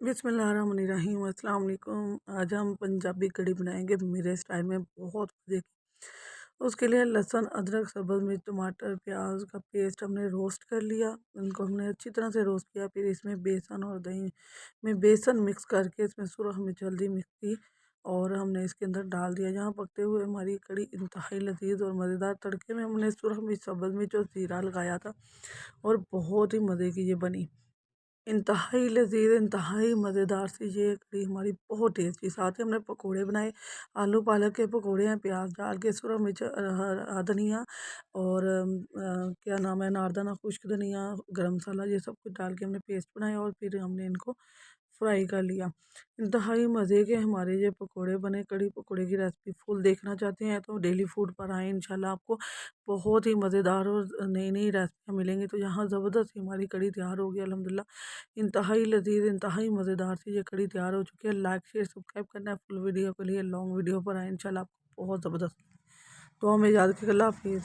बिस्मिल्लाहिर्रहमानिर्रहीम अस्सलाम वालेकुम। आज हम पंजाबी कढ़ी बनाएंगे मेरे स्टाइल में, बहुत मज़े की। उसके लिए लहसुन, अदरक, सब्ज़ मिर्च, टमाटर, प्याज का पेस्ट हमने रोस्ट कर लिया। उनको हमने अच्छी तरह से रोस्ट किया। फिर इसमें बेसन और दही में बेसन मिक्स करके इसमें सुरख मिर्च, हल्दी मिक्स की और हमने इसके अंदर डाल दिया। जहाँ पकते हुए हमारी कढ़ी इंतहाई लजीज और मज़ेदार। तड़के में हमने सुरख मिर्च, सब्ज़ मिर्च और ज़ीरा लगाया था और बहुत ही मज़े की ये बनी। इंतहाई लजीज, इंतहाई मज़ेदार सी ये कढ़ी हमारी, बहुत टेस्टी। साथ ही हमने पकोड़े बनाए, आलू पालक के पकोड़े हैं। प्याज डाल के, सूरख मिर्च, धनिया और क्या नाम है, नारदाना, खुश्क धनिया, गरम मसाला, ये सब कुछ डाल के हमने पेस्ट बनाया और फिर हमने इनको फ्राई कर लिया। इंतहाई मज़े के हमारे ये पकोड़े बने। कढ़ी पकोड़े की रेसिपी फुल देखना चाहते हैं तो डेली फूड पर आएँ। इंशाल्लाह आपको बहुत ही मज़ेदार और नई नई रेसिपियाँ मिलेंगी। तो यहाँ ज़बरदस्त हमारी कढ़ी तैयार हो गई अल्हम्दुलिल्लाह। इंतहाई लजीज, इंतहाई मज़ेदार सी ये कढ़ी तैयार हो चुकी है। लाइक शेयर सब्सक्राइब करना है फुल वीडियो के लिए। लॉन्ग वीडियो पर आए इंशाल्लाह आपको बहुत ज़बरदस्त। तो हमें याद रखिएगा। अल्लाह हाफिज़।